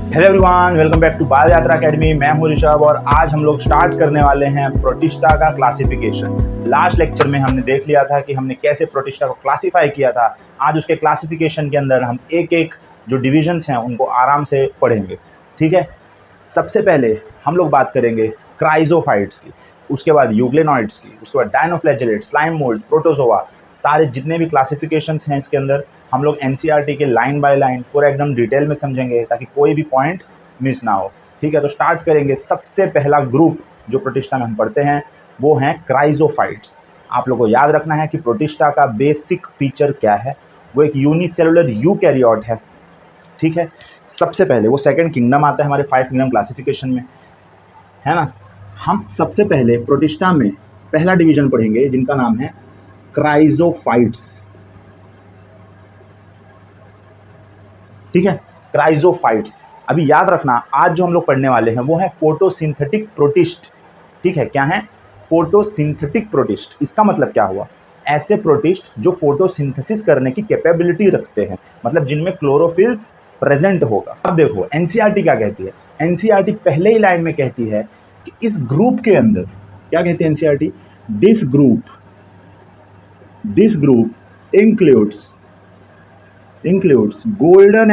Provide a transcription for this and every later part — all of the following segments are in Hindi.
Hello everyone, welcome back to Bal Yatra academy. मैं हूं ऋषभ और आज हम लोग स्टार्ट करने वाले हैं प्रोटिस्टा का क्लासिफिकेशन। लास्ट लेक्चर में हमने देख लिया था कि हमने कैसे प्रोटिस्टा को क्लासिफाई किया था। आज उसके क्लासिफिकेशन के अंदर हम एक एक जो डिविजन्स हैं उनको आराम से पढ़ेंगे। ठीक है, सबसे पहले हम लोग बात करेंगे क्राइजोफाइट्स की, उसके बाद यूग्लेनॉइड्स की, उसके बाद डायनोफ्लैजेलेट्स, स्लाइम मोल्ड्स, प्रोटोजोआ, सारे जितने भी क्लासिफिकेशंस हैं इसके अंदर हम लोग एनसीईआरटी के लाइन बाय लाइन पूरा एकदम डिटेल में समझेंगे ताकि कोई भी पॉइंट मिस ना हो। ठीक है, तो स्टार्ट करेंगे। सबसे पहला ग्रुप जो प्रोटिस्टा में हम पढ़ते हैं वो हैं क्राइजोफाइट्स। आप लोगों को याद रखना है कि प्रोटिस्टा का बेसिक फीचर क्या है। वो एक यूनिसेलुलर यूकैरियोट है। ठीक है, सबसे पहले वो सेकंड किंगडम आता है हमारे 5 किंगडम क्लासिफिकेशन में, है ना। हम सबसे पहले प्रोटिस्टा में पहला डिवीजन पढ़ेंगे जिनका नाम है क्राइजोफाइट्स। ठीक है, क्राइजोफाइट्स। अभी याद रखना, आज जो हम लोग पढ़ने वाले हैं वो है फोटोसिंथेटिक प्रोटिस्ट। ठीक है, क्या है? Photosynthetic protist. इसका मतलब क्या हुआ? ऐसे प्रोटिस्ट जो फोटोसिंथेसिस करने की कैपेबिलिटी रखते हैं, मतलब जिनमें क्लोरोफिल्स प्रेजेंट होगा। अब देखो एनसीईआरटी क्या कहती है। एनसीईआरटी पहले ही लाइन में कहती है कि इस ग्रुप के अंदर क्या कहती है NCERT? This group includes golden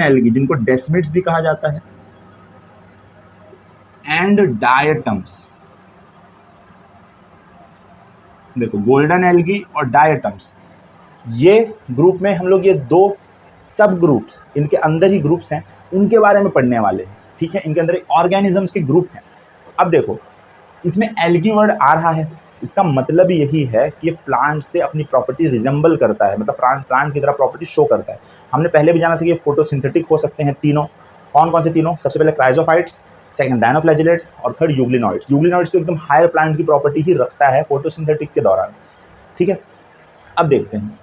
algae जिनको डेस्मिड्स भी कहा जाता है, एंड डायटम्स। देखो, गोल्डन एल्गी और डायटम्स, ये ग्रुप में हम लोग ये दो सब ग्रुप्स, इनके अंदर ही ग्रुप्स हैं, उनके बारे में पढ़ने वाले हैं। ठीक है, इनके अंदर एक ऑर्गेनिजम्स के ग्रुप हैं। अब देखो, इसमें एल्गी वर्ड आ रहा है, इसका मतलब यही है कि ये प्लांट से अपनी प्रॉपर्टी रिजेंबल करता है, मतलब प्लांट की तरह प्रॉपर्टी शो करता है। हमने पहले भी जाना था कि ये फोटोसिंथेटिक हो सकते हैं तीनों। कौन कौन से तीनों? सबसे पहले क्राइजोफाइट्स, सेकंड डायनोफ्लैजेलेट्स और थर्ड यूग्लिनॉइड्स। यूग्लिनॉइड्स तो एकदम हायर प्लांट की प्रॉपर्टी ही रखता है फोटोसिंथेटिक के दौरान। ठीक है, अब देखते हैं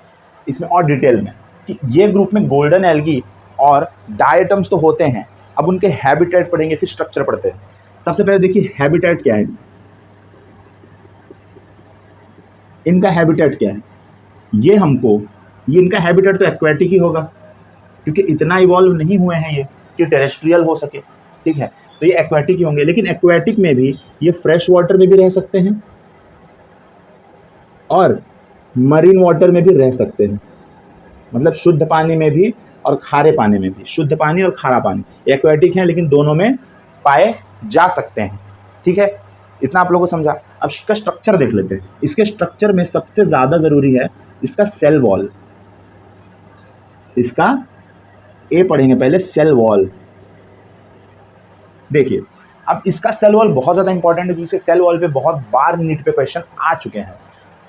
इसमें और डिटेल में कि ये ग्रुप में गोल्डन एल्गी और डायटम्स तो होते हैं। अब उनके हैबिटेट पढ़ेंगे, फिर स्ट्रक्चर पढ़ते हैं। सबसे पहले देखिए हैबिटेट क्या है। इनका हैबिटेट क्या है? ये इनका हैबिटेट तो एक्वेटिक ही होगा, क्योंकि इतना इवॉल्व नहीं हुए हैं ये कि टेरेस्ट्रियल हो सके। ठीक है, तो ये एक्वेटिक ही होंगे, लेकिन एक्वेटिक में भी ये फ्रेश वाटर में भी रह सकते हैं और मरीन वाटर में भी रह सकते हैं, मतलब शुद्ध पानी में भी और खारे पानी में भी। शुद्ध पानी और खारा पानी एक्वेटिक हैं, लेकिन दोनों में पाए जा सकते हैं। ठीक है, इतना आप लोगों को समझा। अब इसका स्ट्रक्चर देख लेते हैं। इसके स्ट्रक्चर में सबसे ज़्यादा ज़रूरी है इसका सेल वॉल। इसका ए पढ़ेंगे पहले, सेल वॉल। देखिए, अब इसका सेल वॉल बहुत ज़्यादा इंपॉर्टेंट है, क्योंकि सेल वॉल पे बहुत बार नीट पे क्वेश्चन आ चुके हैं।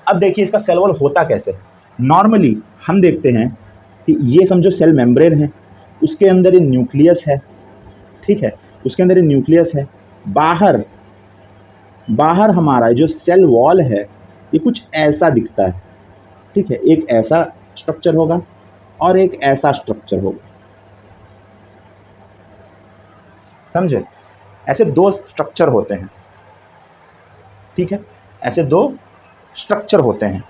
अब देखिए इसका सेल वॉल होता कैसे है। नॉर्मली हम देखते हैं कि ये समझो सेल मेम्ब्रेन है, उसके अंदर ये न्यूक्लियस है। ठीक है, उसके अंदर ये न्यूक्लियस है। बाहर हमारा जो सेल वॉल है ये कुछ ऐसा दिखता है। ठीक है, एक ऐसा स्ट्रक्चर होगा और एक ऐसा स्ट्रक्चर होगा। समझे? ऐसे दो स्ट्रक्चर होते हैं। ठीक है, ऐसे दो स्ट्रक्चर होते हैं।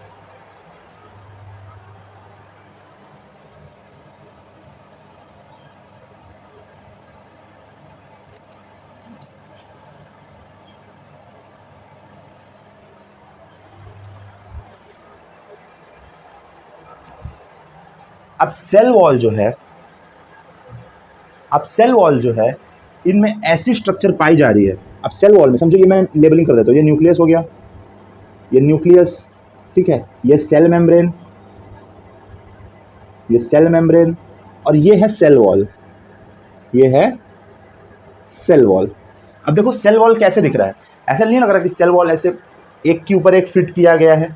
अब सेल वॉल जो है इनमें ऐसी स्ट्रक्चर पाई जा रही है। अब सेल वॉल में समझो, ये मैं लेबलिंग कर देता हूँ। ये न्यूक्लियस हो गया, ये न्यूक्लियस। ठीक है, ये सेल मेम्ब्रेन, और ये है सेल वॉल। अब देखो सेल वॉल कैसे दिख रहा है। ऐसा नहीं लग रहा कि सेल वॉल ऐसे एक के ऊपर एक फिट किया गया है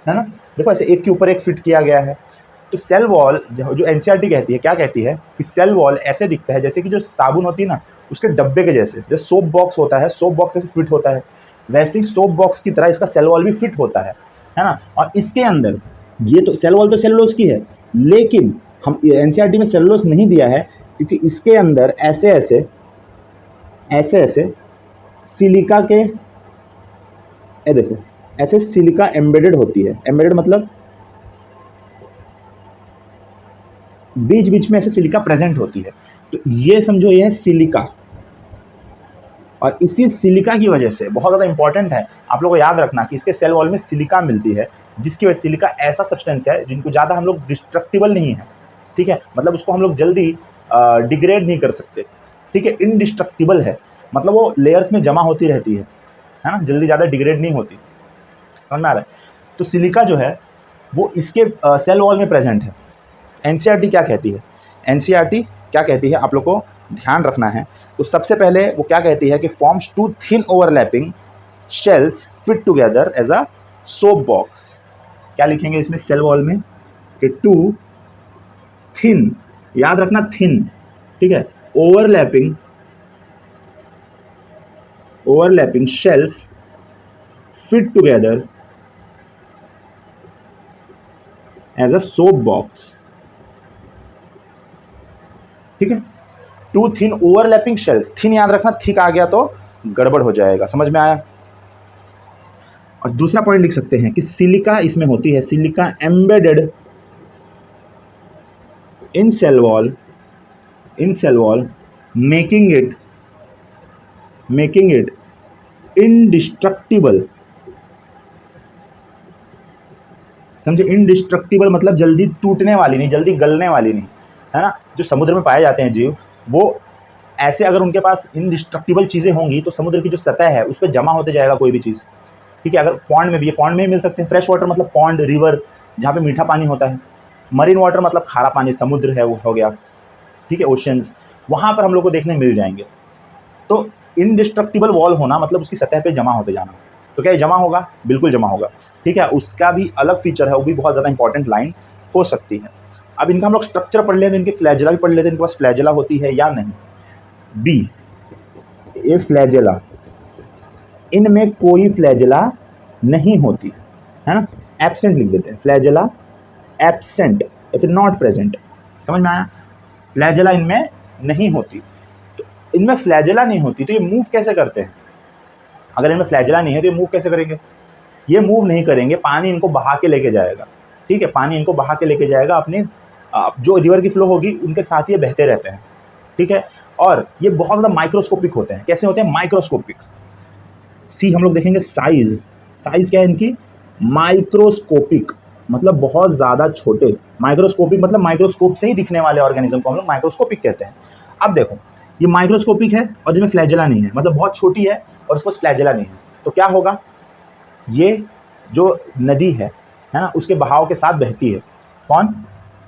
ना। देखो ऐसे एक के ऊपर एक फिट किया गया है। तो सेल वॉल जो एनसीईआरटी कहती है, क्या कहती है कि सेल वॉल ऐसे दिखता है जैसे कि जो साबुन होती है ना, उसके डब्बे के जैसे सोप बॉक्स होता है, सोप बॉक्स ऐसे फिट होता है, वैसे ही सोप बॉक्स की तरह इसका सेल वॉल भी फिट होता है ना। और इसके अंदर ये तो सेल वॉल तो सेलुलोज की है, लेकिन हम एनसीईआरटी में सेलुलोज नहीं दिया है, क्योंकि इसके अंदर ऐसे ऐसे सिलिका के, देखो ऐसे सिलिका एम्बेडेड होती है। एम्बेडेड मतलब बीच बीच में ऐसे सिलिका प्रेजेंट होती है। तो ये समझो ये है सिलिका, और इसी सिलिका की वजह से बहुत ज़्यादा इंपॉर्टेंट है, आप लोगों को याद रखना कि इसके सेल वॉल में सिलिका मिलती है, जिसकी वजह से सिलिका ऐसा सब्सटेंस है जिनको ज़्यादा हम लोग डिस्ट्रक्टिबल नहीं है, ठीक है, मतलब उसको हम लोग जल्दी डिग्रेड नहीं कर सकते, ठीक है, इनडिस्ट्रक्टिबल है, मतलब वो लेयर्स में जमा होती रहती है ना, जल्दी ज़्यादा डिग्रेड नहीं होती। समझ में आ रहा है? तो सिलिका जो है वो इसके सेल वॉल में प्रेजेंट है। एनसीईआरटी क्या कहती है? एनसीईआरटी क्या कहती है आप लोग को ध्यान रखना है। तो सबसे पहले वो क्या कहती है कि forms two thin overlapping shells fit together as a soap box. क्या लिखेंगे इसमें सेल वॉल में कि टू थिन, याद रखना थिन, ठीक है, overlapping shells fit together as a soap box, ठीक है। Two thin overlapping shells, thin याद रखना, थिक आ गया तो गड़बड़ हो जाएगा। समझ में आया? और दूसरा पॉइंट लिख सकते हैं कि सिलिका इसमें होती है, silica embedded in cell wall making it indestructible. समझे? इनडिस्ट्रक्टिबल मतलब जल्दी टूटने वाली नहीं, जल्दी गलने वाली नहीं, है ना। जो समुद्र में पाए जाते हैं जीव, वो ऐसे अगर उनके पास इनडिस्ट्रक्टिबल चीज़ें होंगी तो समुद्र की जो सतह है उस पर जमा होते जाएगा कोई भी चीज़, ठीक है। अगर पॉन्ड में भी, पॉन्ड में ही मिल सकते हैं। फ्रेश वाटर मतलब पॉन्ड, रिवर, जहाँ पे मीठा पानी होता है। मरीन वाटर मतलब खारा पानी, समुद्र है वो हो गया, ठीक है, ओशंस, वहाँ पर हम लोग को देखने मिल जाएंगे। तो इनडिस्ट्रक्टिबल वॉल होना मतलब उसकी सतह पे जमा होते जाना। तो क्या ये जमा होगा? बिल्कुल जमा होगा, ठीक है। उसका भी अलग फीचर है, वो भी बहुत ज़्यादा इंपॉर्टेंट लाइन हो सकती है। अब इनका हम लोग स्ट्रक्चर पढ़ लेते हैं, इनकी फ्लैजेला भी पढ़ लेते हैं, इनके पास फ्लैजेला होती है या नहीं। बी, ए फ्लैजेला, इनमें कोई फ्लैजेला नहीं होती, है ना, एब्सेंट लिख देते हैं, फ्लैजेला एब्सेंट या फिर नॉट प्रेजेंट। समझ में आया? फ्लैजेला इनमें नहीं होती। तो इनमें फ्लैजेला नहीं होती तो ये मूव कैसे करते हैं? अगर इनमें फ्लैजेला नहीं है तो ये मूव कैसे करेंगे? ये मूव नहीं करेंगे, पानी इनको बहा के लेके जाएगा, ठीक है, पानी इनको बहा के लेके जाएगा, अपनी जो रिवर की फ्लो होगी उनके साथ ये बहते रहते हैं, ठीक है। और ये बहुत ज़्यादा माइक्रोस्कोपिक होते हैं। कैसे होते हैं? माइक्रोस्कोपिक। सी हम लोग देखेंगे साइज, साइज क्या है इनकी? माइक्रोस्कोपिक मतलब बहुत ज़्यादा छोटे, माइक्रोस्कोपिक मतलब माइक्रोस्कोप से ही दिखने वाले ऑर्गेनिज्म को हम लोग माइक्रोस्कोपिक कहते हैं। अब देखो, ये माइक्रोस्कोपिक है और जिसमें फ्लैजेला नहीं है, मतलब बहुत छोटी है और उसके पास फ्लैजेला नहीं है, तो क्या होगा? ये जो नदी है ना, उसके बहाव के साथ बहती है। कौन?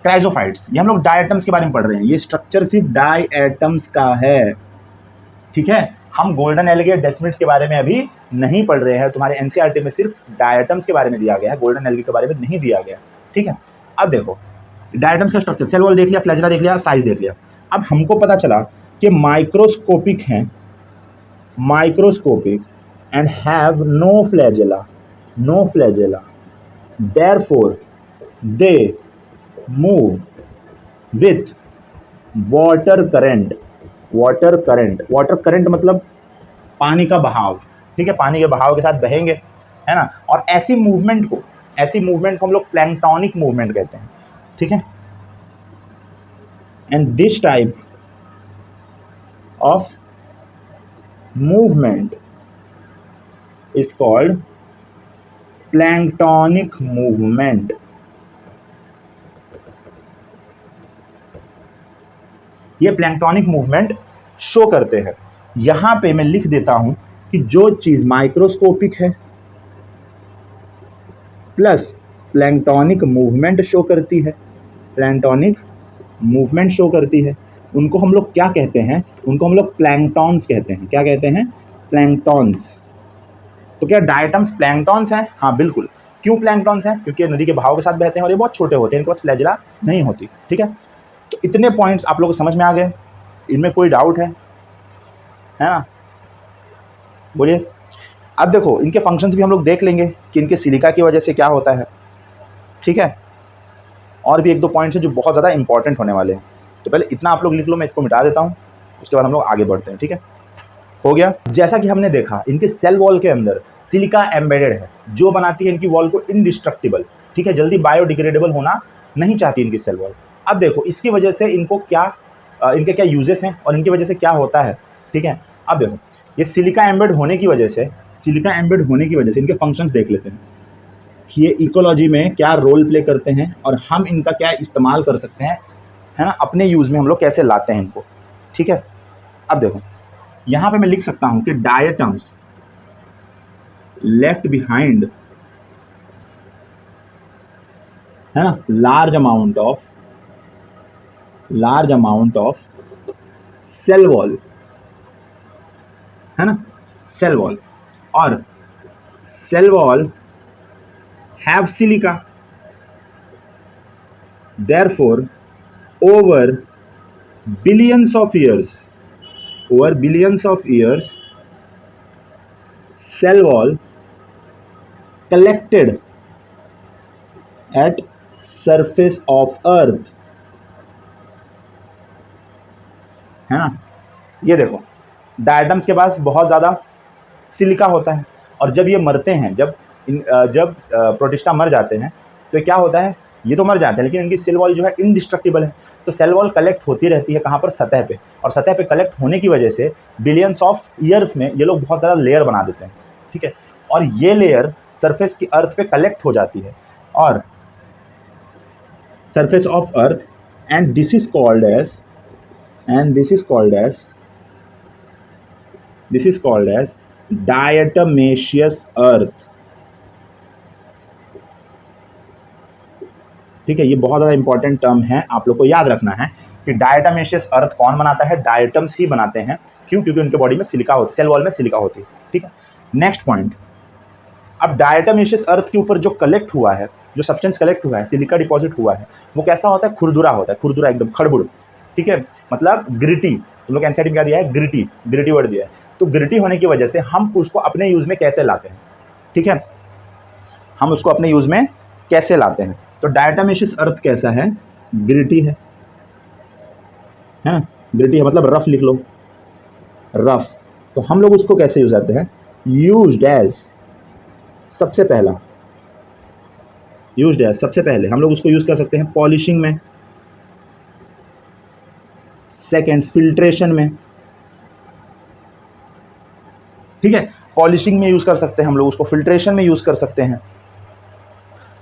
क्राइजोफाइट्स। ये हम लोग डायटम्स के बारे में पढ़ रहे हैं, ये स्ट्रक्चर सिर्फ डायटम्स का है, ठीक है। हम गोल्डन एलिगेट डेस्मिड्स के बारे में अभी नहीं पढ़ रहे हैं, तुम्हारे एनसीईआरटी में सिर्फ डायटम्स के बारे में दिया गया है, गोल्डन एलिगेट के बारे में नहीं दिया गया, ठीक है। अब देखो, डायटम्स का स्ट्रक्चर, सेल वॉल देख लिया, फ्लैजेला देख लिया, साइज देख लिया। अब हमको पता चला कि माइक्रोस्कोपिक हैं, microscopic and have no flagella, therefore they move with water current मतलब पानी का बहाव, ठीक है, पानी के बहाव के साथ बहेंगे, है ना। और ऐसी मूवमेंट को हम लोग प्लैंक्टोनिक मूवमेंट कहते हैं, ठीक है। And this type of movement is called planktonic movement. ये प्लैंक्टोनिक मूवमेंट शो करते हैं। यहां पे मैं लिख देता हूं कि जो चीज माइक्रोस्कोपिक है प्लस प्लैंक्टोनिक मूवमेंट शो करती है, उनको हम लोग क्या कहते हैं? उनको हम लोग प्लैंक्टॉन्स कहते हैं। क्या कहते हैं? प्लैंक्टॉन्स। तो क्या डायटम्स प्लैंक्टॉन्स हैं? हाँ बिल्कुल। क्यों प्लैंक्टॉन्स हैं? क्योंकि नदी के बहाव के साथ बहते हैं और ये बहुत छोटे होते हैं, इनके पास फ्लैजेला नहीं होती, ठीक है। तो इतने पॉइंट्स आप लोगों को समझ में आ गए? इनमें कोई डाउट है ना? बोलिए। अब देखो, इनके फंक्शंस भी हम लोग देख लेंगे कि इनके सिलिका की वजह से क्या होता है, ठीक है। और भी एक दो पॉइंट्स हैं जो बहुत ज़्यादा इंपॉर्टेंट होने वाले हैं। तो पहले इतना आप लोग लिख लो, मैं इसको मिटा देता हूँ, उसके बाद हम लोग आगे बढ़ते हैं, ठीक है। हो गया। जैसा कि हमने देखा, इनके सेल वॉल के अंदर सिलिका एम्बेडेड है, जो बनाती है इनकी वॉल को इनडिस्ट्रक्टिबल, ठीक है, जल्दी बायोडिग्रेडेबल होना नहीं चाहती इनकी सेल वॉल। अब देखो इसकी वजह से इनको क्या इनके क्या यूजेस हैं और इनकी वजह से क्या होता है, ठीक है। अब देखो ये सिलिका एम्बेड होने की वजह से, इनके फंक्शंस देख लेते हैं कि ये इकोलॉजी में क्या रोल प्ले करते हैं और हम इनका क्या इस्तेमाल कर सकते हैं, है ना, अपने यूज़ में हम लोग कैसे लाते हैं इनको, ठीक है। अब देखो यहाँ पे मैं लिख सकता हूँ कि डायटम्स लेफ्ट बिहाइंड, है ना, large amount of cell wall, है ना, सेल वॉल, और cell wall have silica, therefore over billions of years, cell wall collected at surface of earth, है ना। ये देखो डायटम्स के पास बहुत ज़्यादा सिलिका होता है और जब ये मरते हैं, जब प्रोटिस्टा मर जाते हैं तो क्या होता है, ये तो मर जाते हैं लेकिन इनकी सेल वॉल जो है इनडिस्ट्रक्टिबल है। तो सेल वॉल कलेक्ट होती रहती है कहाँ पर, सतह पे, और सतह पे कलेक्ट होने की वजह से बिलियंस ऑफ ईयर्स में ये लोग बहुत ज़्यादा लेयर बना देते हैं, ठीक है। और ये लेयर सरफेस की अर्थ पे कलेक्ट हो जाती है और surface of earth, and this is called as diatomaceous earth, ठीक है। ये बहुत ज़्यादा इंपॉर्टेंट टर्म है, आप लोग को याद रखना है कि डायटमेशियस अर्थ कौन बनाता है, डायटम्स ही बनाते हैं। क्यों? क्योंकि उनके बॉडी में सिलिका होती है, सेल वॉल में सिलिका होती है, ठीक है। नेक्स्ट पॉइंट, अब डायटमेशियस अर्थ के ऊपर जो कलेक्ट हुआ है, जो सब्सटेंस कलेक्ट हुआ है, सिलिका डिपॉजिट हुआ है, वो कैसा होता है, खुरदुरा होता है, खुरदुरा एकदम खड़बुड़, ठीक है। मतलब ग्रिटी, तुम लोग एनसीईआरटी में क्या दिया है, ग्रिटी वर्ड दिया है। तो ग्रिटी होने की वजह से हम उसको अपने यूज़ में कैसे लाते हैं, ठीक है, हम उसको अपने यूज़ में कैसे लाते हैं। तो डायटमेशियस अर्थ कैसा है, ग्रिटी है ना, ग्रिटी है मतलब रफ लिख लो, रफ। तो हम लोग उसको कैसे यूज करते हैं, यूज्ड एज, सबसे पहले हम लोग उसको यूज कर सकते हैं पॉलिशिंग में, सेकेंड फिल्ट्रेशन में, ठीक है। पॉलिशिंग में यूज कर सकते हैं हम लोग उसको, फिल्ट्रेशन में यूज कर सकते हैं।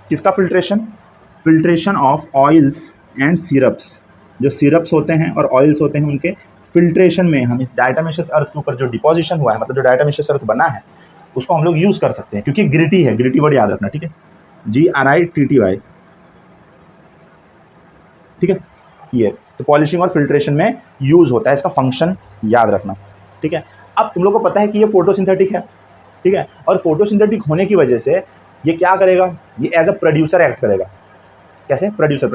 किसका filtration of oils and syrups, जो सिरप्स होते हैं और ऑयल्स होते हैं उनके फिल्ट्रेशन में हम इस डायटमेशियस अर्थ के ऊपर जो डिपोजिशन हुआ है, मतलब जो डायटमेशियस अर्थ बना है, उसको हम लोग यूज़ कर सकते हैं। क्योंकि ग्रिटी है, ग्रिटी वर्ड याद रखना, ठीक है, GRITTY, ठीक है। ये तो पॉलिशिंग और फिल्ट्रेशन में यूज़ होता है, इसका फंक्शन याद रखना, ठीक है। अब तुम लोग को पता है कि ये फोटोसिंथेटिक है, ठीक है, और फोटोसिंथेटिक होने की वजह से ये क्या करेगा, ये एज अ प्रोड्यूसर एक्ट करेगा। कैसे? प्रोड्यूसर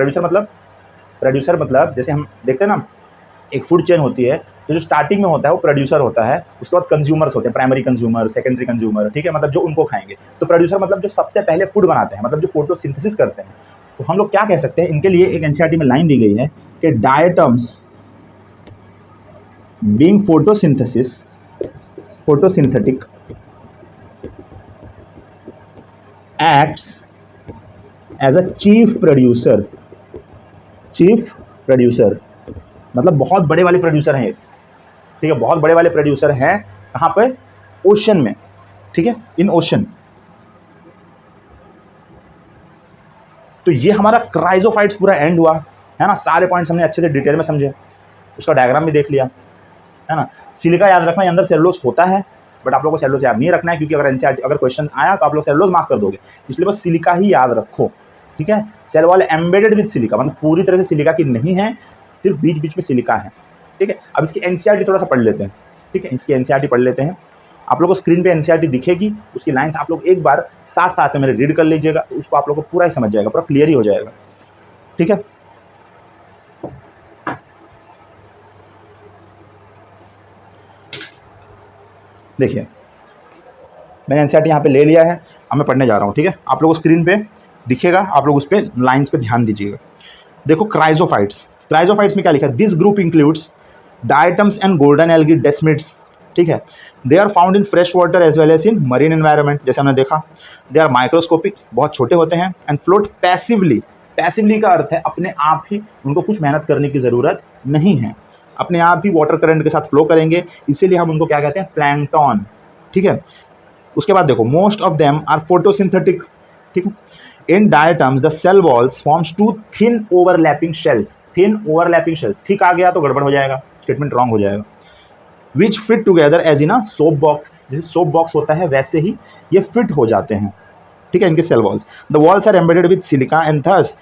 मतलब जैसे हम देखते हैं ना, एक फूड चेन होती है, तो जो स्टार्टिंग में होता है वो प्रोड्यूसर होता है, उसके बाद कंज्यूमर्स होते हैं, प्राइमरी कंज्यूमर, सेकेंडरी कंज्यूमर, ठीक है, मतलब जो उनको खाएंगे। तो प्रोड्यूसर मतलब जो सबसे पहले फूड बनाते हैं, मतलब जो फोटोसिंथेसिस करते हैं। तो हम लोग क्या कह सकते हैं, इनके लिए एक एनसीईआरटी में लाइन दी गई है कि diatoms being photosynthetic acts as a chief producer मतलब बहुत बड़े वाले प्रोड्यूसर हैं ये, ठीक है, बहुत बड़े वाले प्रोड्यूसर हैं। कहाँ पे? ओशन में, ठीक है, इन ओशन। तो ये हमारा क्राइजोफाइट्स पूरा एंड हुआ, है ना। सारे पॉइंट्स हमने अच्छे से डिटेल में समझे, उसका डायग्राम भी देख लिया, है ना। सिलिका याद रखना, अंदर सेलुलोज होता है, बट आप लोगों को सेलुलोज याद नहीं रखना है, क्योंकि अगर एनसीईआरटी अगर क्वेश्चन आया तो आप लोग सेलुलोज मार्क कर दोगे, इसलिए बस सिलिका ही याद रखो, ठीक है। Cell wall embedded with silica, मतलब पूरी तरह से सिलिका की नहीं है, सिर्फ बीच बीच में सिलिका है, ठीक है। अब इसकी एनसीईआरटी थोड़ा सा पढ़ लेते हैं, ठीक है, इसकी एनसीईआरटी पढ़ लेते हैं। आप लोग को स्क्रीन पे एनसीईआरटी दिखेगी, उसकी लाइन्स आप लोग एक बार साथ साथ में मेरे रीड कर लीजिएगा, उसको आप लोग को पूरा ही समझ जाएगा, पूरा क्लियर ही हो जाएगा, ठीक है। देखिए मैंने एनसीईआरटी यहाँ पे ले लिया है, अब मैं पढ़ने जा रहा हूँ, ठीक है। आप लोगों को स्क्रीन पे दिखेगा, आप लोग उस पर लाइन्स पे ध्यान दीजिएगा। देखो क्राइजोफाइट्स में क्या लिखा है, this group includes diatoms and golden algae desmids, ठीक है। They are found in fresh water as well as in marine environment, जैसे हमने देखा। दे आर माइक्रोस्कोपिक, बहुत छोटे होते हैं, एंड फ्लोट पैसिवली पैसिवली का अर्थ है अपने आप ही, उनको कुछ मेहनत करने की ज़रूरत नहीं है, अपने आप ही वाटर करंट के साथ फ्लो करेंगे, इसीलिए हम उनको क्या कहते हैं, प्लैंकटन। ठीक है, उसके बाद देखो most of them are photosynthetic. ठीक है, in diatoms the cell walls forms two thin overlapping shells. Thin overlapping shells, ठीक आ गया तो गड़बड़ हो जाएगा, स्टेटमेंट रॉन्ग हो जाएगा। Which fit together as in a soap box, जैसे सोप बॉक्स होता है वैसे ही ये फिट हो जाते हैं। ठीक है, इनके cell walls, the walls are embedded with silica and thus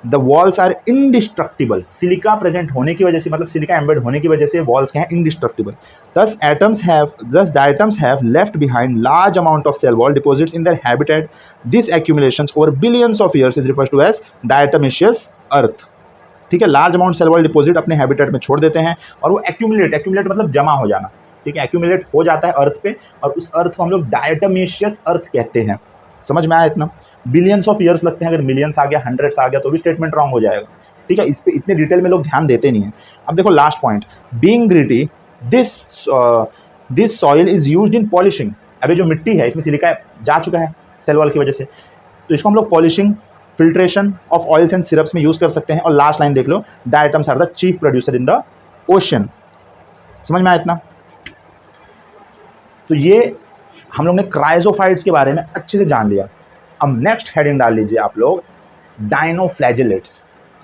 the walls are indestructible. Silica present होने की वजह से, मतलब सिलिका एम्बेड होने की वजह से वॉल्स क्या है, indestructible. thus the atoms have left behind large amount of cell wall deposits in their habitat. This accumulations over billions of years is referred to as diatomaceous earth. ठीक है, large amount cell wall deposit अपने हैबिटेट में छोड़ देते हैं और वो एक्यूमुलेट मतलब जमा हो जाना। ठीक है, एक्यूमुलेट हो जाता है अर्थ पे, और उस अर्थ को हम लोग डायटोमेशियस अर्थ कहते हैं। समझ में आया इतना? बिलियंस ऑफ ईयर्स लगते हैं, अगर मिलियंस आ गया, हंड्रेड्स आ गया तो भी स्टेटमेंट रॉन्ग हो जाएगा। ठीक है, इस पे इतने डिटेल में लोग ध्यान देते नहीं है। अब देखो last point, being gritty this soil is used in polishing. अभी जो मिट्टी है इसमें सिलिका जा चुका है सेल वॉल की वजह से, तो इसको हम लोग polishing, filtration of oils and syrups में यूज कर सकते हैं। और लास्ट लाइन देख लो, diatoms are the chief producer in the ocean. समझ में आया इतना? तो ये हम लोग ने क्राइजोफाइट्स के बारे में अच्छे से जान लिया। अब नेक्स्ट हेडिंग डाल लीजिए आप लोग, डायनोफ्लैजिलेट्स।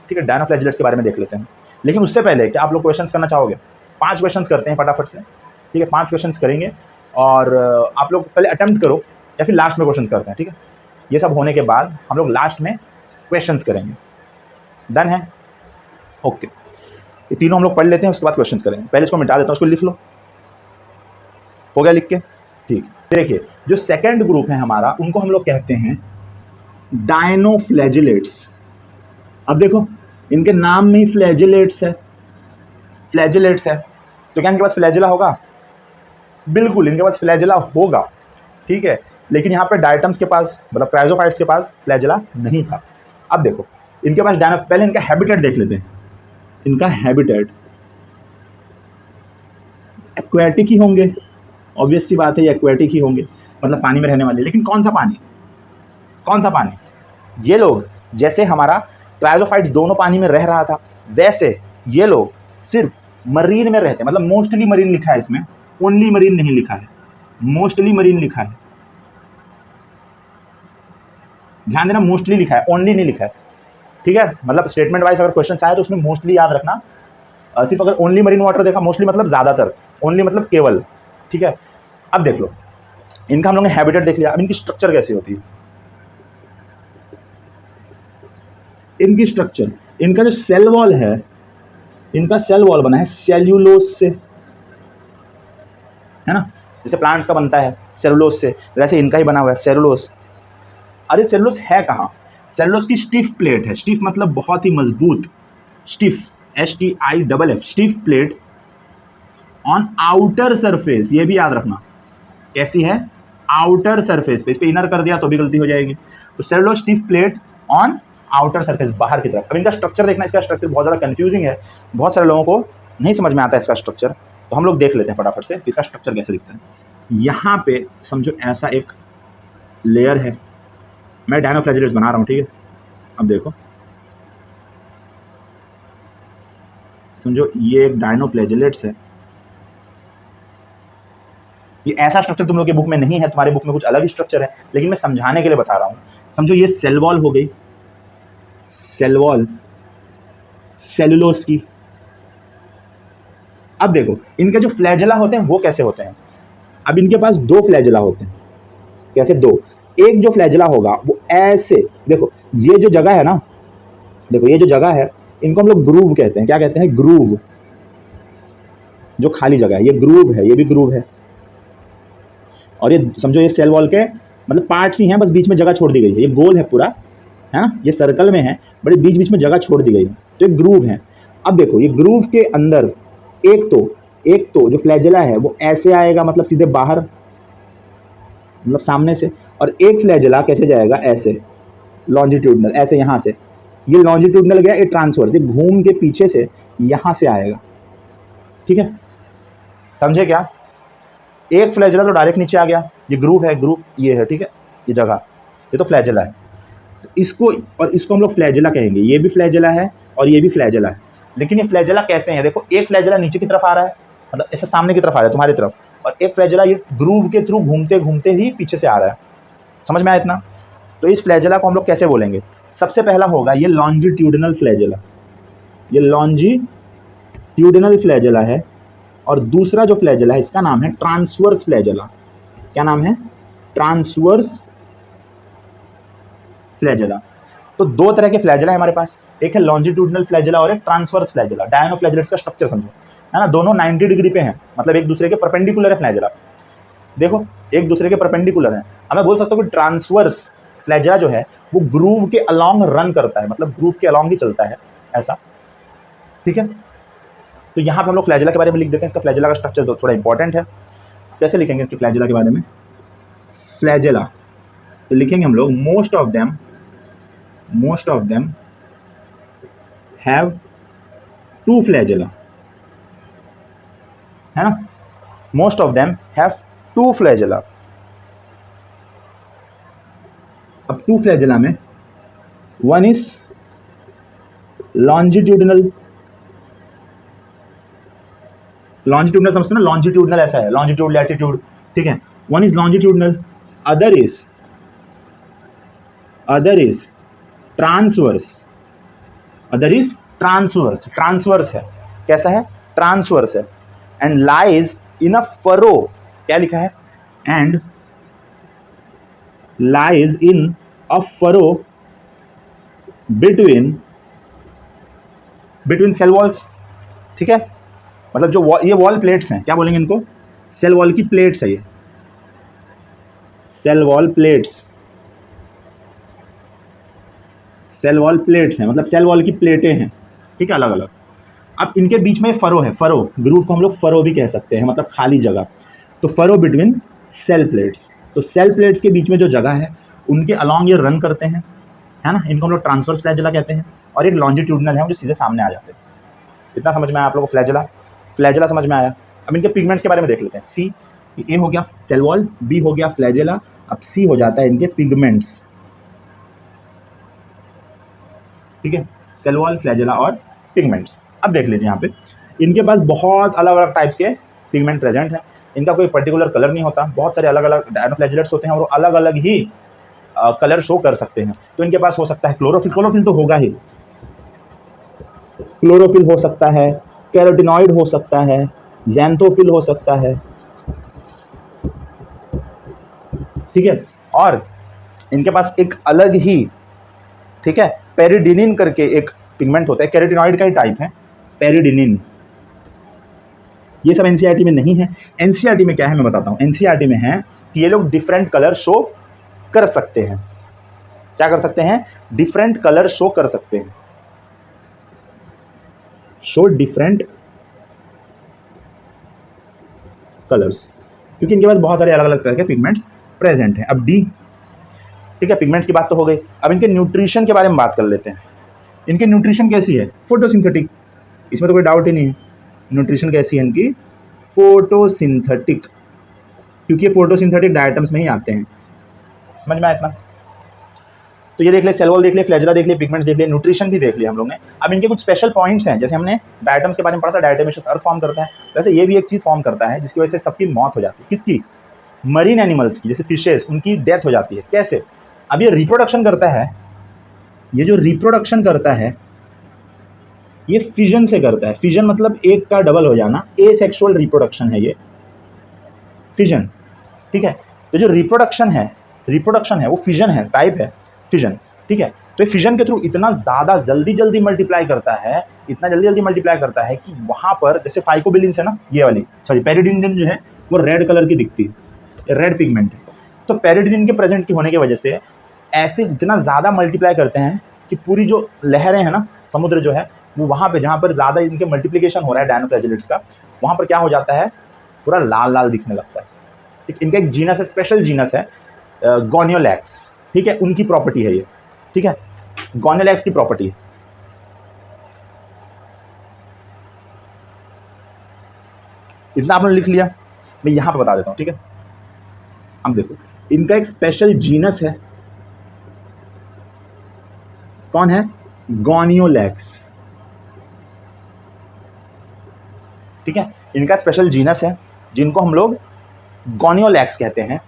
ठीक है, डायनोफ्लैजिलेट्स के बारे में देख लेते हैं, लेकिन उससे पहले क्या आप लोग क्वेश्चंस करना चाहोगे? 5 क्वेश्चंस करते हैं फटाफट से। ठीक है, 5 क्वेश्चंस करेंगे और आप लोग पहले अटेम्प्ट करो या फिर लास्ट में क्वेश्चंस करते हैं। ठीक है, ये सब होने के बाद हम लोग लास्ट में क्वेश्चंस करेंगे। डन है? ओके, ये तीनों हम लोग पढ़ लेते हैं, उसके बाद क्वेश्चंस करेंगे। पहले इसको मिटा देता हूँ, उसको लिख लो। हो गया लिख के? ठीक। देखिए, जो सेकंड ग्रुप है हमारा, उनको हम लोग कहते हैं डायनोफ्लैजिलेट्स। अब देखो इनके नाम में ही फ्लैजिलेट्स है, फ्लैजिलेट्स है, तो क्या इनके पास फ्लैजिला होगा? बिल्कुल इनके पास फ्लैजिला होगा। ठीक है, लेकिन यहाँ पे डायटम्स के पास, मतलब क्राइजोफाइट्स के पास फ्लैजिला नहीं था। अब देखो इनके पास पहले इनका हैबिटेट देख लेते हैं। इनका हैबिटेट एक्वेटिक ही होंगे, ऑब्वियस सी बात है, ये एक्वेटिक ही होंगे, मतलब पानी में रहने वाले। लेकिन कौन सा पानी? कौन सा पानी? ये लोग जैसे हमारा क्राइजोफाइट्स दोनों पानी में रह रहा था, वैसे ये लोग सिर्फ मरीन में रहते हैं। मतलब मोस्टली मरीन लिखा है इसमें, ओनली मरीन नहीं लिखा है, मोस्टली मरीन लिखा है। ध्यान देना, मोस्टली लिखा है, ओनली नहीं लिखा है। ठीक है, मतलब स्टेटमेंट वाइज अगर क्वेश्चन आए तो उसमें मोस्टली याद रखना। सिर्फ अगर ओनली मरीन वाटर देखा, मोस्टली मतलब ज़्यादातर, ओनली मतलब केवल। ठीक है, अब देख लो इनका हम लोगों ने हैबिटेट देख लिया। अब इनकी स्ट्रक्चर कैसी होती है? इनकी स्ट्रक्चर, इनका जो सेल वॉल है, इनका सेल वॉल बना है सेल्यूलोज से, है ना? जैसे प्लांट्स का बनता है सेलुलोज से, वैसे इनका ही बना हुआ है सेलुलोज। अरे सेलुलोज है कहाँ? सेलुलोज की स्टिफ प्लेट है, स्टिफ मतलब बहुत ही मजबूत, stiff STIFF, stiff plate on outer surface. ये भी याद रखना, कैसी है? आउटर सरफेस पे। इस पे इनर कर दिया तो भी गलती हो जाएगी। तो cellulose stiff plate on outer surface, बाहर की तरफ। अब इनका स्ट्रक्चर देखना, इसका स्ट्रक्चर बहुत ज़्यादा कंफ्यूजिंग है, बहुत सारे लोगों को नहीं समझ में आता है इसका स्ट्रक्चर। तो हम लोग देख लेते हैं फटाफट से इसका स्ट्रक्चर कैसे दिखता है। यहाँ पे समझो ऐसा एक लेयर है, मैं डायनोफ्लैजिलेट्स बना रहा हूँ। ठीक है, अब देखो समझो ये एक डायनोफ्लैजिलेट्स है। ये ऐसा स्ट्रक्चर तुम लोग के बुक में नहीं है, तुम्हारे बुक में कुछ अलग ही स्ट्रक्चर है, लेकिन मैं समझाने के लिए बता रहा हूँ। समझो ये सेल वॉल हो गई, सेल वॉल सेलुलोज की। अब देखो इनके जो फ्लैजेला होते हैं वो कैसे होते हैं? अब इनके पास 2 फ्लैजेला होते हैं। कैसे 2? एक जो फ्लैजेला होगा वो ऐसे, देखो ये जो जगह है ना, देखो ये जो जगह है, इनको हम लोग ग्रूव कहते हैं। क्या कहते हैं? ग्रूव। जो खाली जगह है ये ग्रूव है, ये भी ग्रूव है। और ये समझो ये सेल वॉल के मतलब पार्ट्स ही हैं, बस बीच में जगह छोड़ दी गई है। ये गोल है पूरा, है ना, ये सर्कल में है, बड़े बीच बीच में जगह छोड़ दी गई है, तो ये ग्रूव है। अब देखो ये ग्रूव के अंदर एक तो जो फ्लैजेला है वो ऐसे आएगा, मतलब सीधे बाहर, मतलब सामने से। और एक फ्लैजेला कैसे जाएगा? ऐसे लॉन्जिट्यूडनल, ऐसे यहाँ से। ये लॉन्जिट्यूडनल गया, ये ट्रांसवर्स, ये घूम के पीछे से यहाँ से आएगा। ठीक है, समझे क्या? एक फ्लैजेला तो डायरेक्ट नीचे आ गया, ये ग्रूव है, ग्रूव ये है। ठीक है, ये जगह, ये तो फ्लैजेला है। इसको और इसको हम लोग फ्लैजेला कहेंगे। ये भी फ्लैजेला है और ये भी फ्लैजेला है। लेकिन ये फ्लैजेला कैसे हैं? देखो, एक फ्लैजेला नीचे की तरफ आ रहा है, मतलब ऐसे सामने की तरफ आ रहा है तुम्हारी तरफ, और एक फ्लैजेला ये ग्रूव के थ्रू घूमते घूमते ही पीछे से आ रहा है। समझ में आया इतना? तो इस फ्लैजेला को हम लोग कैसे बोलेंगे? सबसे पहला होगा ये लॉन्जिट्यूडिनल फ्लैजेला, ये लॉन्जिट्यूडिनल फ्लैजेला है। और दूसरा जो फ्लैजेला है इसका नाम है ट्रांसवर्स फ्लैजेला। क्या नाम है? Transverse flagella. तो दो तरह के फ्लैजेला है हमारे पास, एक है लॉन्जिट्यूडिनल फ्लैजेला और एक ट्रांसवर्स फ्लैजेला। डायनोफ्लैजेलेट्स का स्ट्रक्चर समझो, है ना, दोनों 90 डिग्री पे हैं, मतलब एक दूसरे के परपेंडिकुलर है फ्लैजेला। देखो, एक दूसरे के परपेंडिकुलर है। अब मैं बोल सकता हूँ कि ट्रांसवर्स फ्लैजेला जो है वो ग्रूव के अलोंग रन करता है, मतलब ग्रूव के अलोंग ही चलता है, ऐसा। ठीक है, तो यहाँ पे हम लोग फ्लैजेला के बारे में लिख देते हैं। इसका फ्लैजेला का स्ट्रक्चर थोड़ा इंपॉर्टेंट है। कैसे लिखेंगे इसके फ्लैजेला के बारे में? फ्लैजेला तो लिखेंगे हम लोग most of them have two flagella, है ना, most of them have two flagella. अब टू फ्लैजेला में वन इज लॉन्जिट्यूडिनल समझते हो ना, लॉन्जिट्यूडिनल ऐसा है, लॉन्जिट्यूड लैटिट्यूड, ठीक है। One is longitudinal, other is transverse, transverse है। कैसा है? ट्रांसवर्स है। And lies in a furrow, क्या लिखा है? And lies in a furrow between cell walls, ठीक है। मतलब जो ये वॉल प्लेट्स हैं, क्या बोलेंगे इनको? सेल वॉल की प्लेट्स है ये, सेल वॉल प्लेट्स हैं, मतलब सेल वॉल की प्लेटें हैं, ठीक है, अलग अलग। अब इनके बीच में फरो है, फरो, ग्रूव को हम लोग फरो भी कह सकते हैं, मतलब खाली जगह। तो फरो बिटवीन सेल प्लेट्स, तो सेल प्लेट्स के बीच में जो जगह है उनके अलॉन्ग ये रन करते हैं, है ना, इनको हम लोग ट्रांसवर्स फ्लैजेला कहते हैं। और एक लॉन्जिट्यूडिनल है जो सीधे सामने आ जाते हैं। इतना समझ में आया आप लोगों को? फ्लैजेला समझ में आया। अब इनके पिगमेंट्स के बारे में देख लेते हैं। सी, ए हो गया सेल वॉल, बी हो गया फ्लैजेला, अब सी हो जाता है इनके पिगमेंट्स, ठीक है, सेल वॉल, फ्लैजेला और पिगमेंट्स। अब देख लीजिए यहाँ पे इनके पास बहुत अलग अलग टाइप्स के पिगमेंट प्रेजेंट है। इनका कोई पर्टिकुलर कलर नहीं होता, बहुत सारे अलग अलग डायनोफ्लैजेलेट्स होते हैं और वो अलग अलग ही कलर शो कर सकते हैं। तो इनके पास हो सकता है क्लोरोफिल तो होगा ही, क्लोरोफिल हो सकता है, कैरोटिनॉइड हो सकता है, ज़ैंथोफिल हो सकता है, ठीक है। और इनके पास एक अलग ही, ठीक है, पेरिडिनिन करके एक पिगमेंट होता है, कैरोटिनॉइड का ही टाइप है, पेरिडिनिन। ये सब एनसीईआरटी में नहीं है। एनसीईआरटी में क्या है मैं बताता हूँ। एनसीईआरटी में है कि ये लोग डिफरेंट कलर शो कर सकते हैं। क्या कर सकते हैं? डिफरेंट कलर शो कर सकते हैं, शो डिफरेंट कलर्स, क्योंकि इनके पास बहुत सारे अलग अलग तरह के पिगमेंट्स प्रेजेंट हैं। अब डी, ठीक है, पिगमेंट्स की बात तो हो गई। अब इनके न्यूट्रिशन के बारे में बात कर लेते हैं। इनकी न्यूट्रिशन कैसी है? फोटोसिंथेटिक, इसमें तो कोई डाउट ही नहीं है। न्यूट्रिशन कैसी है इनकी? फोटोसिंथेटिक, क्योंकि ये फोटोसिंथेटिक डायटम्स में ही आते हैं। समझ में आया इतना? तो ये देख ले, सेल वॉल देख ले, फ्लैजेला देख ले, पिगमेंट्स देख ले, न्यूट्रिशन भी देख लिया हम लोग ने। अब इनके कुछ स्पेशल पॉइंट्स हैं, जैसे हमने डायटम्स के बारे में पढ़ा था, डायटमेशियस अर्थ फॉर्म करता है, वैसे ये भी एक चीज़ फॉर्म करता है जिसकी वजह से सबकी मौत हो जाती है। किसकी? मरीन एनिमल्स की, जैसे फिशेस, उनकी डेथ हो जाती है। कैसे? अब ये रिप्रोडक्शन करता है, ये जो रिप्रोडक्शन करता है ये फिजन से करता है। फिजन मतलब एक का डबल हो जाना, एसेक्सुअल रिप्रोडक्शन है ये, फिजन, ठीक है। तो जो रिप्रोडक्शन है वो फिजन है, टाइप है फिजन, ठीक है। तो ये फिजन के थ्रू इतना ज़्यादा जल्दी मल्टीप्लाई करता है, इतना जल्दी मल्टीप्लाई करता है कि वहाँ पर जैसे फाइकोबिलिन्स है ना, ये वाली, सॉरी, पेरिडिनिन जो है वो रेड कलर की दिखती है, रेड पिगमेंट है। तो पेरिडिनिन के प्रेजेंट की होने की वजह से ऐसे इतना ज़्यादा मल्टीप्लाई करते हैं कि पूरी जो लहरें हैं ना, समुद्र जो है वो वहाँ पे जहाँ पर ज़्यादा इनके मल्टीप्लिकेशन हो रहा है डायनोफ्लैजेलेट्स का, वहाँ पर क्या हो जाता है? पूरा लाल लाल दिखने लगता है। इनका एक जीनस है, स्पेशल जीनस है गोनियोलैक्स, ठीक है, उनकी प्रॉपर्टी है ये, ठीक है, गोनियोलैक्स की प्रॉपर्टी है। इतना आपने लिख लिया, मैं यहाँ पे बता देता हूँ, ठीक है। अब देखो, इनका एक स्पेशल जीनस है कौन है? गोनियोलैक्स। ठीक है, इनका स्पेशल जीनस है जिनको हम लोग गोनियोलैक्स कहते हैं,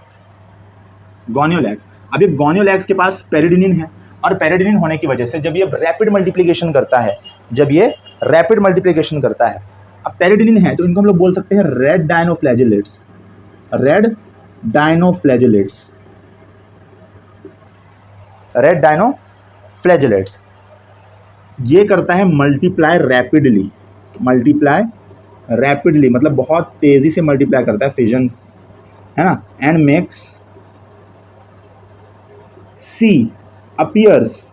गोनियोलैक्स। अब ये गोनियोलैक्स के पास पेरिडिनिन है, और पेरिडिनिन होने की वजह से जब ये रैपिड मल्टीप्लिकेशन करता है, अब पेरिडिनिन है तो इनको हम लोग बोल सकते हैं रेड डायनोफ्लैजेलेट्स, रेड डायनोफ्लैजेलेट्स। ये करता है मल्टीप्लाई रैपिडली, मतलब बहुत तेजी से मल्टीप्लाई करता है, फिजन्स, है ना, and makes sea appears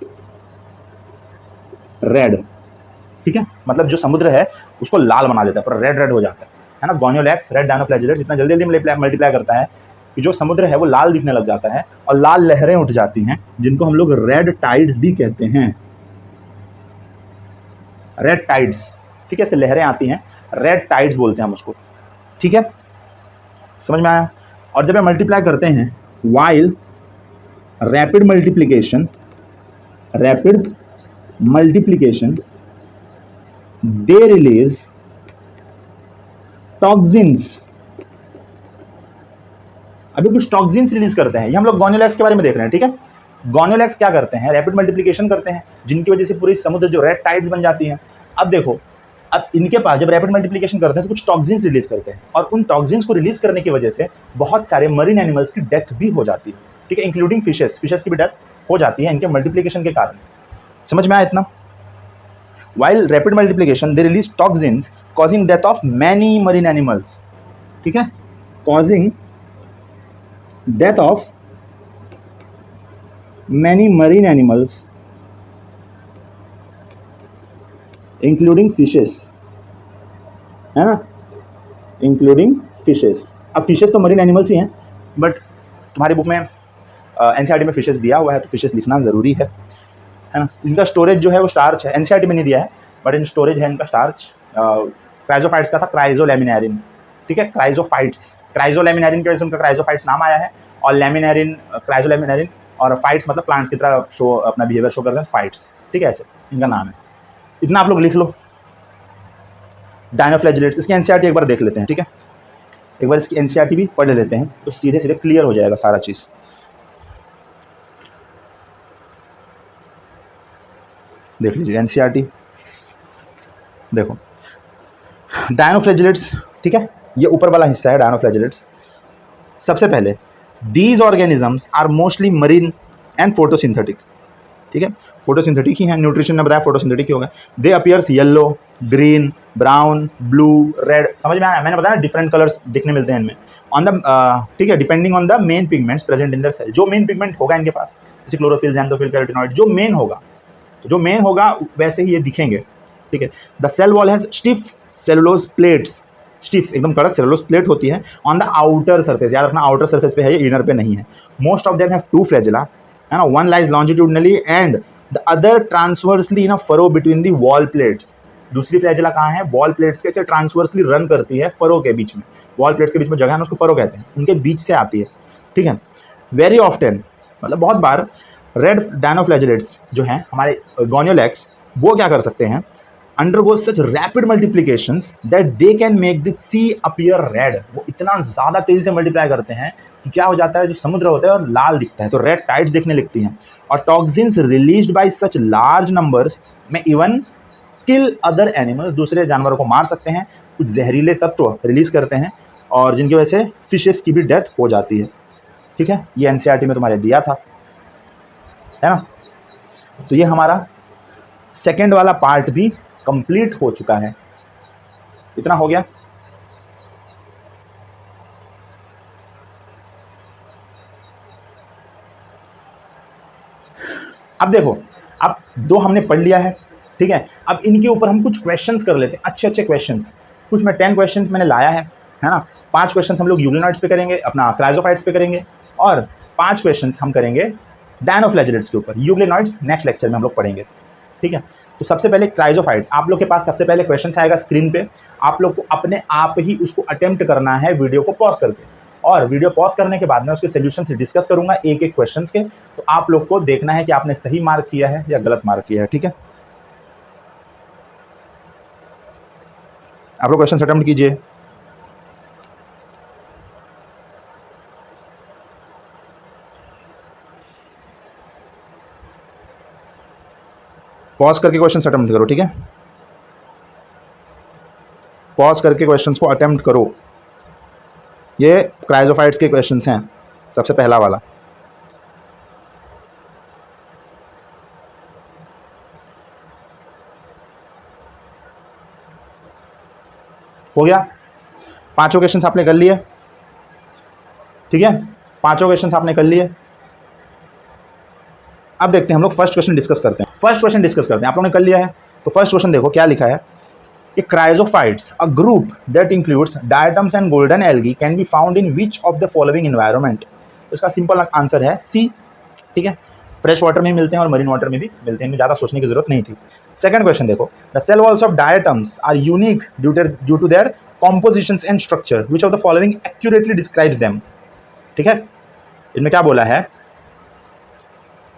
red. ठीक है, मतलब जो समुद्र है उसको लाल बना देता है, पर रेड हो जाता है ना। गोनियोलैक्स, रेड डायनोफ्लैजेलेट्स इतना जल्दी मल्टीप्लाई करता है कि जो समुद्र है वो लाल दिखने लग जाता है और लाल लहरें उठ जाती हैं, जिनको हम लोग रेड टाइड्स भी कहते हैं, रेड टाइड्स। ठीक है, ऐसे लहरें आती हैं, रेड टाइड्स बोलते हैं हम उसको। ठीक है, समझ में आया? और जब ये मल्टीप्लाई करते हैं, while rapid multiplication they release toxins. अभी कुछ टॉक्सिन्स रिलीज करते हैं, ये हम लोग गोनियोलैक्स के बारे में देख रहे हैं। ठीक है, गोनियोलैक्स क्या करते हैं? रैपिड मल्टीप्लिकेशन करते हैं, जिनकी वजह से पूरी समुद्र जो रेड टाइड्स बन जाती हैं। अब देखो, अब इनके पास जब रैपिड मल्टीप्लिकेशन करते हैं तो कुछ टॉक्सिन्स रिलीज करते हैं, और उन टॉक्सिन्स को रिलीज करने की वजह से बहुत सारे मरीन एनिमल्स की डेथ भी हो जाती है। ठीक है, इंक्लूडिंग फिशेस की भी डेथ हो जाती है इनके मल्टीप्लिकेशन के कारण। समझ में आया इतना? While rapid multiplication, they release toxins causing death of many marine animals. ठीक है, causing death of many marine animals, including fishes, है ना, including fishes। अब फिशेस तो मरीन एनिमल्स ही हैं, बट तुम्हारी बुक में एनसीईआरटी में फिशेस दिया हुआ है, तो फिशेस लिखना ज़रूरी है ना। इनका स्टोरेज जो है वो स्टार्च है, एनसीईआरटी में नहीं दिया है, बट इन स्टोरेज है इनका स्टार्च। क्राइजोफाइट्स का था क्राइजोलैमिनेरिन। ठीक है, क्राइजोलैमिनेरिन की वजह से उनका क्राइजोफाइट्स नाम आया है, और लैमिनेरिन, क्राइजोलैमिनेरिन, और फाइट्स मतलब प्लांट्स की तरह शो अपना बिहेवियर शो करते हैं, फाइट्स। ठीक है, ऐसे इनका नाम है। इतना आप लोग लिख लो, डायनोफ्लैजेलेट्स। इसकी एनसीईआरटी एक बार देख लेते हैं। ठीक है, एक बार इसकी एनसीईआरटी भी पढ़ लेते हैं, तो सीधे क्लियर हो जाएगा सारा चीज़। देख लीजिए एनसीईआरटी, देखो डायनोफ्लैजेलेट्स। ठीक है, ये ऊपर वाला हिस्सा है डायनोफ्लैजेलेट्स। सबसे पहले, these organisms are mostly marine and photosynthetic. ठीक है, फोटोसिंथेटिक ही है, न्यूट्रिशन ने बताया फोटोसिंथेटिक ही होगा। दे appears yellow, green, brown, blue, red. समझ में आया? मैंने बताया डिफरेंट कलर्स दिखने मिलते हैं इनमें ऑन द, ठीक है, depending on the main pigments present in their cell. जो मेन पिगमेंट होगा इनके पास, जैसे क्लोरोफिल, ज़ैंथोफिल, कैरोटिनॉइड, जो मेन होगा वैसे ही ये दिखेंगे। ठीक है, the cell wall has stiff cellulose plates, stiff एकदम कड़क सेलुलोज प्लेट होती है ऑन द आउटर सरफेस। याद रखना, आउटर सरफेस पे है, ये इनर पे नहीं है। Most of them have two flagella, है ना, one lies longitudinally and the other transversely in a furrow between the wall plates. दूसरी फ्लैजिला कहाँ है? वॉल प्लेट्स के से ट्रांसवर्सली रन करती है, फरो के बीच में। वॉल प्लेट्स के बीच में जगह है, उसको फरो कहते हैं, उनके बीच से आती है। ठीक है, वेरी ऑफ्टन, मतलब बहुत बार रेड डायनोफ्लैजेलेट्स जो हैं हमारे गोनियोलैक्स, वो क्या कर सकते हैं? undergoes such rapid multiplications that they can make the sea appear red। वो इतना ज़्यादा तेज़ी से मल्टीप्लाई करते हैं कि क्या हो जाता है, जो समुद्र होता है और लाल दिखता है, तो रेड टाइड्स दिखने लगती हैं। और toxins released by such large numbers में इवन किल अदर एनिमल्स, दूसरे जानवरों को मार सकते हैं। कुछ जहरीले तत्व रिलीज करते हैं, और जिनकी वजह से फिशेस की भी डेथ हो जाती है। ठीक है, ये एनसीईआरटी में तुम्हारे दिया था, है ना। तो ये हमारा सेकेंड वाला पार्ट भी कंप्लीट हो चुका है। इतना हो गया। अब देखो, अब दो हमने पढ़ लिया है। ठीक है, अब इनके ऊपर हम कुछ क्वेश्चंस कर लेते हैं, अच्छे अच्छे क्वेश्चंस। कुछ मैं 10 क्वेश्चंस मैंने लाया है ना। 5 क्वेश्चंस हम लोग यूग्लिनॉइड्स पे करेंगे, अपना क्राइजोफाइट्स पे करेंगे, और 5 क्वेश्चंस हम करेंगे डायनोफ्लैजेलेट्स के ऊपर। यूग्लिनॉइड्स नेक्स्ट लेक्चर में हम लोग पढ़ेंगे। ठीक है, तो सबसे पहले क्राइजोफाइट्स। आप लोग के पास सबसे पहले क्वेश्चन आएगा स्क्रीन पे, आप लोग को अपने आप ही उसको अटेम्प्ट करना है वीडियो को पॉज करके, और वीडियो पॉज करने के बाद में उसके सोल्यूशन से डिस्कस करूंगा एक एक क्वेश्चंस के। तो आप लोग को देखना है कि आपने सही मार्क किया है या गलत मार्क किया है, ठीक है। आप लोग क्वेश्चन अटेम्प्ट कीजिए। पॉज करके क्वेश्चन अटेम्प्ट करो, ठीक है। पॉज करके क्वेश्चंस को अटेम्प्ट करो। ये क्राइजोफाइट्स के क्वेश्चंस हैं, सबसे पहला वाला। हो गया, पांचों क्वेश्चंस आपने कर लिए, ठीक है। पांचों क्वेश्चंस आपने कर लिए। अब देखते हैं हम लोग फर्स्ट क्वेश्चन डिस्कस करते हैं। फर्स्ट क्वेश्चन डिस्कस करते हैं, आप लोगों ने कर लिया है तो फर्स्ट क्वेश्चन देखो क्या लिखा है कि chrysophytes, a group that includes diatoms and golden algae, can be found in which of the following environment. इसका सिंपल आंसर है सी, ठीक है। फ्रेश वाटर में मिलते हैं और मरीन वाटर में भी मिलते हैं, इनमें ज़्यादा सोचने की जरूरत नहीं थी। सेकंड क्वेश्चन देखो, the cell walls of diatoms are unique due to their compositions and structure, which of the following accurately describes them, ठीक है। इनमें क्या बोला है,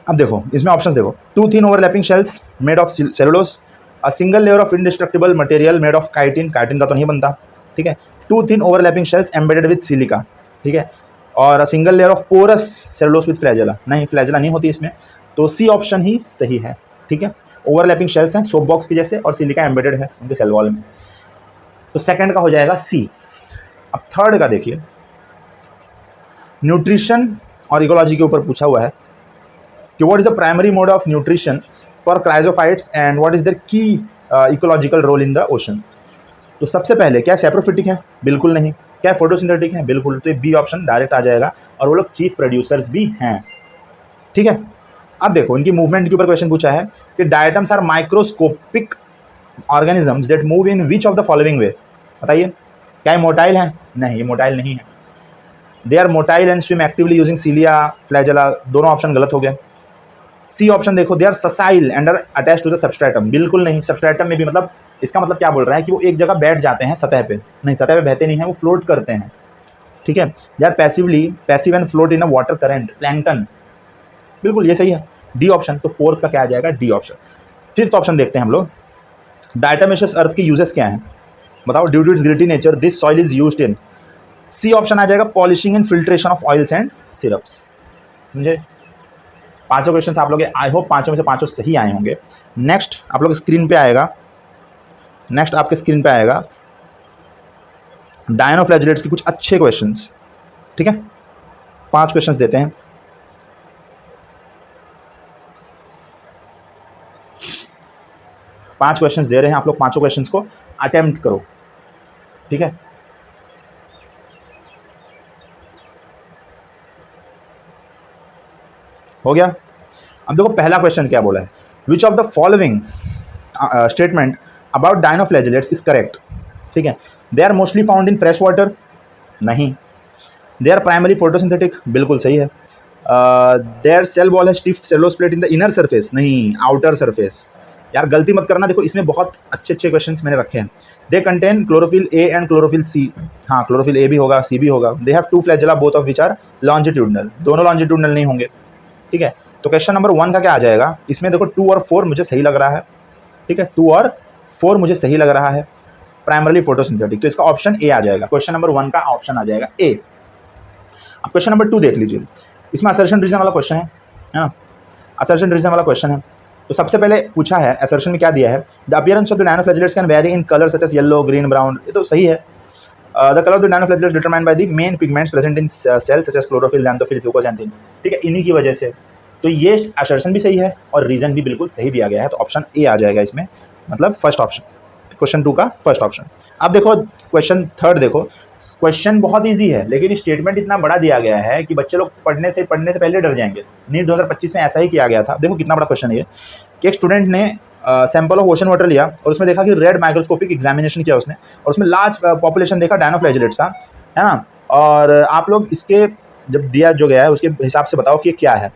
अब देखो इसमें ऑप्शंस देखो, 2 thin overlapping shells made of cellulose, a single layer of indestructible material made of chitin, chitin का तो नहीं बनता, ठीक है। 2 thin overlapping shells embedded with silica, ठीक है। और a single layer of porous cellulose with flagella, नहीं फ्लैजेला नहीं होती इसमें, तो सी ऑप्शन ही सही है, ठीक है। ओवरलैपिंग शेल्स हैं सोप बॉक्स के जैसे और सिलिका एम्बेडेड है उनके सेल वॉल में, तो सेकंड का हो जाएगा सी। अब थर्ड का देखिए, न्यूट्रिशन और इकोलॉजी के ऊपर पूछा हुआ है कि what is the primary mode of nutrition for chrysophytes and what is their key ecological role in the ocean. तो सबसे पहले क्या सैप्रोफिटिक है, बिल्कुल नहीं। क्या फोटोसिंथेटिक है, बिल्कुल। तो बी ऑप्शन डायरेक्ट आ जाएगा और वो लोग चीफ प्रोड्यूसर्स भी हैं, ठीक है। अब देखो इनकी मूवमेंट के ऊपर क्वेश्चन पूछा है कि diatoms are microscopic organisms that move in which of the following way. बताइए क्या ये मोटाइल है, नहीं ये मोटाइल नहीं है। They are motile and swim actively using cilia flagella, दोनों ऑप्शन गलत हो गए। सी ऑप्शन देखो, they are sessile and are attach to the substratum, बिल्कुल नहीं। सबस्ट्रेटम में भी मतलब इसका मतलब क्या बोल रहा है कि वो एक जगह बैठ जाते हैं सतह पे, नहीं सतह पे बहते नहीं है, वो फ्लोट करते हैं, ठीक है। They are passive and float in a water current, plankton, बिल्कुल ये सही है, डी ऑप्शन। तो फोर्थ का क्या आ जाएगा, डी ऑप्शन। फिफ्थ ऑप्शन देखते हैं हम लोग, डायटोमेशियस अर्थ के यूजेस क्या हैं, बताओ। Due to its gritty nature this soil is used in, C option आ जाएगा, polishing and filtration of oils and syrups. समझे, पांचों क्वेश्चन आप लोग आई होप पांचों में से पांचों सही आए होंगे। नेक्स्ट आप लोग स्क्रीन पे आएगा, नेक्स्ट आपके स्क्रीन पे आएगा डायनोफ्लैजेलेट्स के कुछ अच्छे क्वेश्चंस, ठीक है। 5 क्वेश्चंस देते हैं। पांच क्वेश्चंस दे रहे हैं, आप लोग पांचों क्वेश्चंस को अटेम्प्ट करो, ठीक है। हो गया। अब देखो पहला क्वेश्चन क्या बोला है, which of the following statement about dinoflagellates is correct, ठीक है। They are mostly found in fresh water, नहीं। दे आर प्राइमरी फोटोसिंथेटिक, बिल्कुल सही है। देयर सेल वॉल है stiff cellulose plate in the inner surface, नहीं आउटर सरफेस। यार गलती मत करना, देखो इसमें बहुत अच्छे अच्छे क्वेश्चंस मैंने रखे हैं। They contain chlorophyll A and chlorophyll C, हाँ क्लोरोफिल ए भी होगा सी भी होगा। They have 2 flagella both of which are longitudinal, दोनों लॉन्जिट्यूडनल नहीं होंगे, ठीक है। तो क्वेश्चन नंबर 1 का क्या आ जाएगा, इसमें देखो 2 और 4 मुझे सही लग रहा है, ठीक है। 2 और 4 मुझे सही लग रहा है, प्राइमरली फोटोसिंथेटिक, तो इसका ऑप्शन ए आ जाएगा। क्वेश्चन नंबर 1 का ऑप्शन आ जाएगा ए। अब क्वेश्चन नंबर 2 देख लीजिए, इसमें असर्शन रीजन वाला क्वेश्चन है ना, असर्शन रीजन वाला क्वेश्चन है। तो सबसे पहले पूछा है असर्शन में क्या दिया है, the appearance of the dinoflagellates can vary in colour such as yellow, green, brown, ये तो सही है। The colour of the dinoflagellates determined by the main pigments present in cells such as chlorophyll, xanthophyll, fucoxanthin, ठीक है, इन्हीं की वजह से। तो ये असर्शन भी सही है और रीजन भी बिल्कुल सही दिया गया है, तो ऑप्शन ए आ जाएगा इसमें, मतलब फर्स्ट ऑप्शन, क्वेश्चन 2 का फर्स्ट ऑप्शन। अब देखो क्वेश्चन 3 देखो, क्वेश्चन बहुत इजी है लेकिन स्टेटमेंट इतना बड़ा दिया गया है कि बच्चे लोग पढ़ने से पहले डर जाएंगे। नीट 2025 में ऐसा ही किया गया था। देखो कितना बड़ा क्वेश्चन है ये, कि एक स्टूडेंट ने सैंपल ऑफ ओशन वाटर लिया और उसमें देखा कि रेड माइक्रोस्कोपिक एग्जामिनेशन किया उसने, और उसमें लार्ज पॉपुलेशन देखा डायनोफ्लैजेलेट्स का, है ना। और आप लोग इसके जब दिया जो गया है उसके हिसाब से बताओ कि क्या है।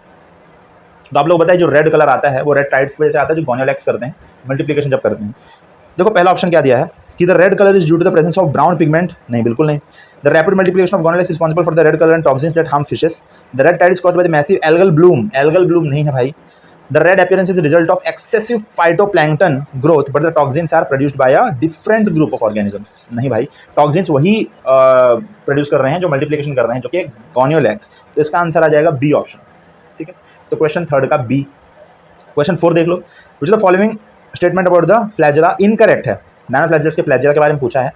तो आप लोग बताइए, जो रेड कलर आता है वो रेड टाइड्स की वजह से आता है, जो गोनियोलैक्स करते हैं मल्टीप्लिकेशन जब करते हैं। देखो पहला ऑप्शन क्या दिया है कि the red colour is due to the presence of brown pigment, नहीं बिल्कुल नहीं। The rapid multiplication of gonorrhea is responsible for the red color and toxins that harm fishes. The red tide is caused by the massive algal bloom. Algal bloom नहीं है भाई. The red appearance is a result of excessive phytoplankton growth, but the toxins are produced by a different group of organisms. नहीं भाई, toxins वही प्रोड्यूस कर रहे हैं जो मल्टीप्लिकेशन कर रहे हैं, जो कि गोनियोलैक्स. तो इसका आंसर आ जाएगा बी ऑप्शन. ठीक है, तो क्वेश्चन थर्ड का बी. क्वेश्चन 4 देख लो. Which is the following statement about the flagella incorrect है. डायनोफ्लैजेलेट्स के फ्लैजेला के बारे में पूछा है,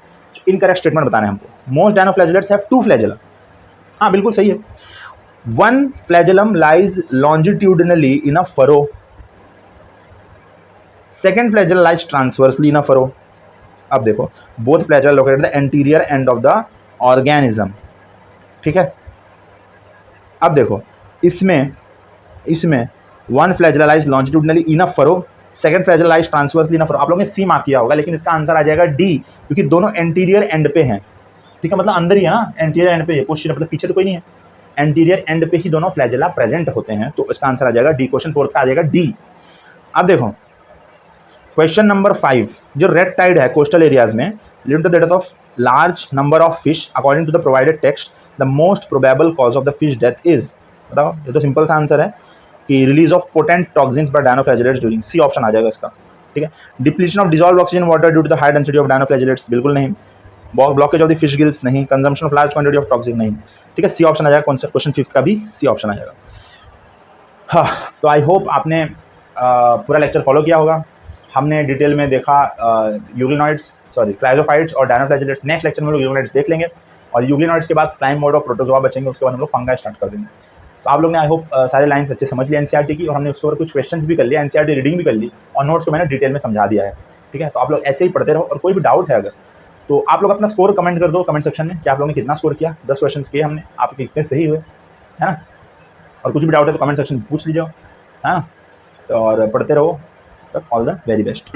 इनकरेक्ट स्टेटमेंट बताना है हमको. Most dinoflagellates have 2 flagella. हाँ बिल्कुल सही है. One flagellum lies longitudinally in a furrow. Second flagella lies transversely in a furrow. अब देखो, both flagella located at the anterior end of the organism. ठीक है. अब देखो, इसमें one flagella lies longitudinally in a furrow. Second flagella lies transversely in a furrow. आप लोगों ने सी मार्क किया होगा, लेकिन इसका आंसर आ जाएगा डी, क्योंकि दोनों एंटीरियर एंड पे हैं. ठीक है, मतलब अंदर ही है ना, एंटीरियर एंड पे. पोस्टीरियर मतलब पीछे तो कोई नहीं है, एंटीरियर एंड पे ही दोनों फ्लैजेला प्रेजेंट होते हैं. तो इसका आंसर आ जाएगा डी. क्वेश्चन 4 का आ जाएगा डी. अब देखो क्वेश्चन नंबर 5. जो रेड टाइड है कोस्टल एरियाज में, lead to the death of large number of fish according to the provided text, the most probable cause of the fish death is. बताओ, ये तो सिंपल सा आंसर है कि release of potent toxins by dinoflagellates during. C option आ जाएगा इसका. ठीक है. Depletion of dissolved oxygen water due to the high density of dinoflagellates, बिल्कुल नहीं. Blockage of the fish gills, नहीं. Consumption of large quantity of toxin, नहीं. ठीक है, सी ऑप्शन आ जाएगा. क्वेश्चन 5 का भी सी ऑप्शन आ जाएगा. हाँ, तो आई होप आपने पूरा लेक्चर फॉलो किया होगा. हमने डिटेल में देखा क्लाइजोफाइट्स और डायनोफ्लैजेलेट्स. नेक्स्ट लेक्चर में लोग यूग्लिनॉइड्स देख लेंगे, और यूग्लिनॉइड्स के बाद स्लाइम मोड और प्रोटोजोआ बचेंगे. उसके बाद हम लोग फंगा स्टार्ट कर देंगे. तो आप लोग ने आई होप सारे लाइन्स अच्छे समझ लिए एनसीईआरटी की, और हमने उसके ऊपर कुछ क्वेश्चंस भी कर लिए, एनसीईआरटी रीडिंग भी कर ली, और नोट्स को मैंने डिटेल में समझा दिया है. ठीक है, तो आप लोग ऐसे ही पढ़ते रहो, और कोई भी डाउट है अगर, तो आप लोग अपना स्कोर कमेंट कर दो कमेंट सेक्शन में कि आप लोगों ने कितना स्कोर किया. 10 क्वेश्चंस किए हमने, आपके कितने सही हुए, है ना. और कुछ भी डाउट है तो कमेंट सेक्शन में पूछ लीजिए, है ना. तो और पढ़ते रहो. All the very best.